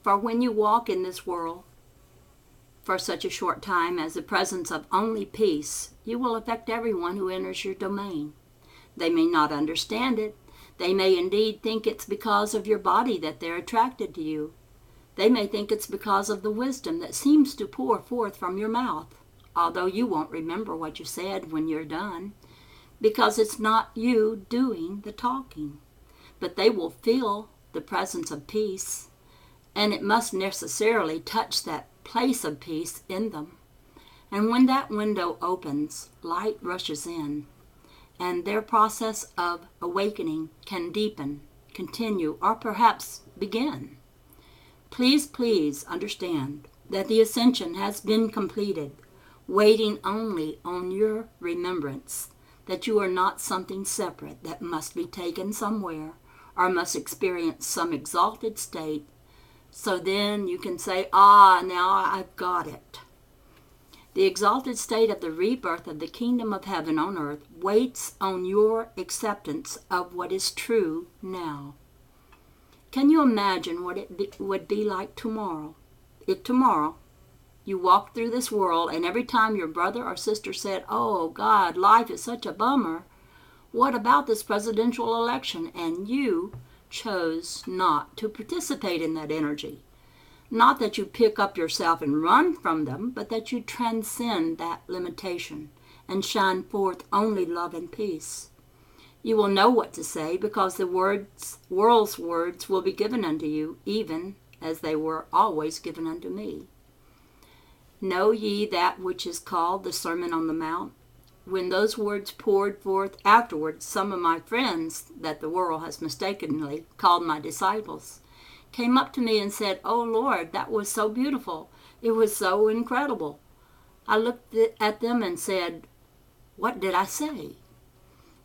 For when you walk in this world for such a short time as the presence of only peace, you will affect everyone who enters your domain. They may not understand it. They may indeed think it's because of your body that they're attracted to you. They may think it's because of the wisdom that seems to pour forth from your mouth, although you won't remember what you said when you're done, because it's not you doing the talking. But they will feel the presence of peace, and it must necessarily touch that place of peace in them. And when that window opens, light rushes in, and their process of awakening can deepen, continue, or perhaps begin. Please understand that the ascension has been completed, waiting only on your remembrance that you are not something separate that must be taken somewhere or must experience some exalted state, so then you can say, now I've got it. The exalted state of the rebirth of the kingdom of heaven on earth waits on your acceptance of what is true now. Can you imagine what it would be like tomorrow? If tomorrow you walked through this world and every time your brother or sister said, "Oh God, life is such a bummer. What about this presidential election?" and you chose not to participate in that energy. Not that you pick up yourself and run from them, but that you transcend that limitation and shine forth only love and peace. You will know what to say because the world's words will be given unto you, even as they were always given unto me. Know ye that which is called the Sermon on the Mount? When those words poured forth afterwards, some of my friends that the world has mistakenly called my disciples came up to me and said, "Oh Lord, that was so beautiful. It was so incredible." I looked at them and said, "What did I say?"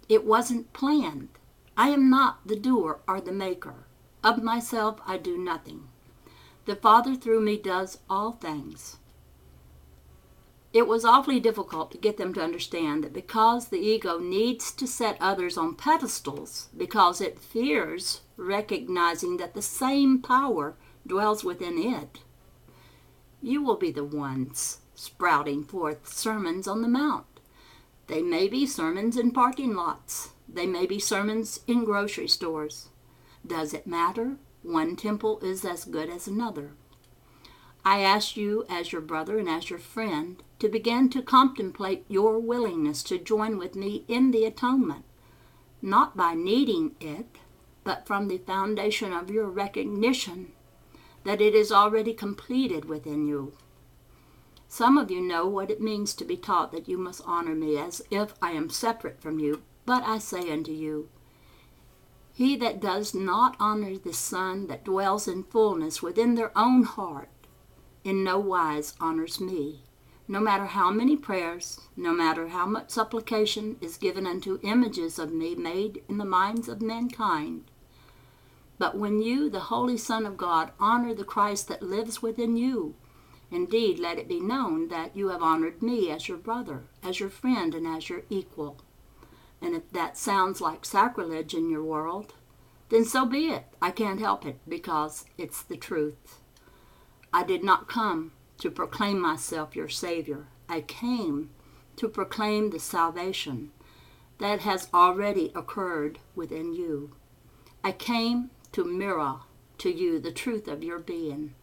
It wasn't planned. I am not the doer or the maker. Of myself I do nothing. The Father through me does all things. It was awfully difficult to get them to understand that because the ego needs to set others on pedestals, because it fears recognizing that the same power dwells within it, you will be the ones sprouting forth sermons on the Mount. They may be sermons in parking lots. They may be sermons in grocery stores. Does it matter? One temple is as good as another. I ask you as your brother and as your friend to begin to contemplate your willingness to join with me in the atonement, not by needing it, but from the foundation of your recognition that it is already completed within you. Some of you know what it means to be taught that you must honor me as if I am separate from you, but I say unto you, he that does not honor the Son that dwells in fullness within their own heart, in no wise honors me. No matter how many prayers, no matter how much supplication is given unto images of me made in the minds of mankind. But when you, the Holy Son of God, honor the Christ that lives within you, indeed, let it be known that you have honored me as your brother, as your friend, and as your equal. And if that sounds like sacrilege in your world, then so be it. I can't help it because it's the truth. I did not come to proclaim myself your Savior. I came to proclaim the salvation that has already occurred within you. I came to mirror to you the truth of your being.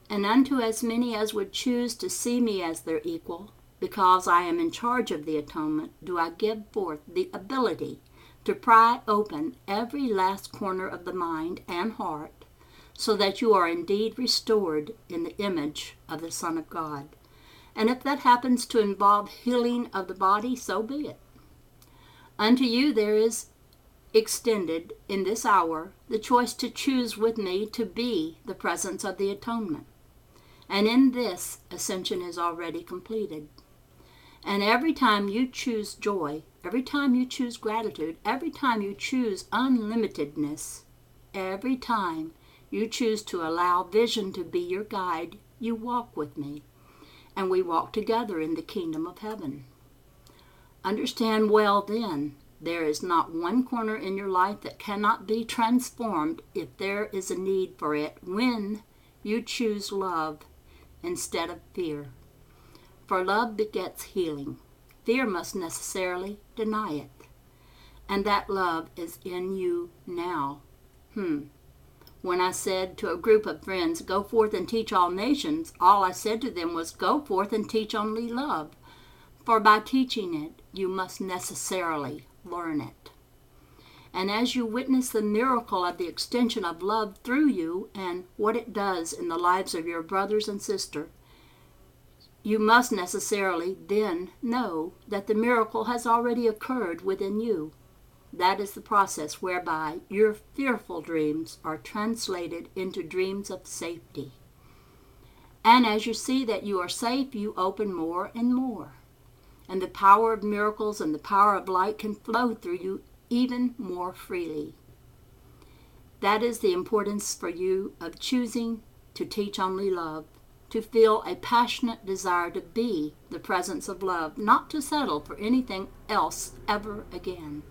And unto as many as would choose to see me as their equal, because I am in charge of the atonement, do I give forth the ability to pry open every last corner of the mind and heart, so that you are indeed restored in the image of the Son of God. And if that happens to involve healing of the body, so be it. Unto you there is extended in this hour the choice to choose with me to be the presence of the atonement. And in this, ascension is already completed. And every time you choose joy, every time you choose gratitude, every time you choose unlimitedness, every time you choose to allow vision to be your guide, you walk with me, and we walk together in the kingdom of heaven. Understand well then, there is not one corner in your life that cannot be transformed if there is a need for it when you choose love instead of fear. For love begets healing. Fear must necessarily deny it. And that love is in you now. When I said to a group of friends, go forth and teach all nations, all I said to them was, go forth and teach only love. For by teaching it, you must necessarily learn it. And as you witness the miracle of the extension of love through you and what it does in the lives of your brothers and sisters, you must necessarily then know that the miracle has already occurred within you. That is the process whereby your fearful dreams are translated into dreams of safety. And as you see that you are safe, you open more and more. And the power of miracles and the power of light can flow through you even more freely. That is the importance for you of choosing to teach only love, to feel a passionate desire to be the presence of love, not to settle for anything else ever again.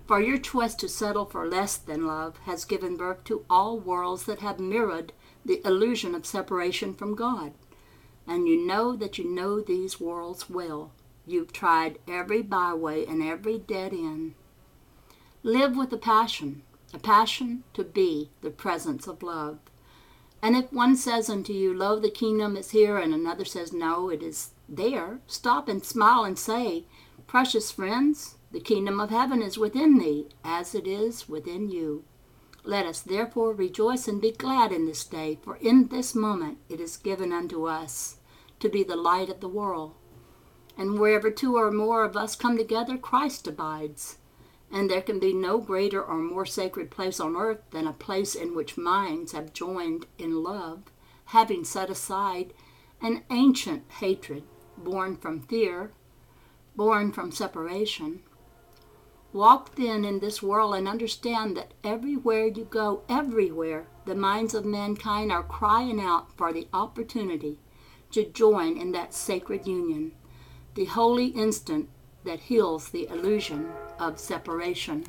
For your choice to settle for less than love has given birth to all worlds that have mirrored the illusion of separation from God. And you know that you know these worlds well. You've tried every byway and every dead end. Live with a passion to be the presence of love. And if one says unto you, lo, the kingdom is here, and another says, no, it is there, stop and smile and say, precious friends, the kingdom of heaven is within thee, as it is within you. Let us therefore rejoice and be glad in this day, for in this moment it is given unto us to be the light of the world. And wherever two or more of us come together, Christ abides. And there can be no greater or more sacred place on earth than a place in which minds have joined in love, having set aside an ancient hatred born from fear, born from separation. Walk then in this world and understand that everywhere you go, everywhere, the minds of mankind are crying out for the opportunity to join in that sacred union, the holy instant that heals the illusion of separation.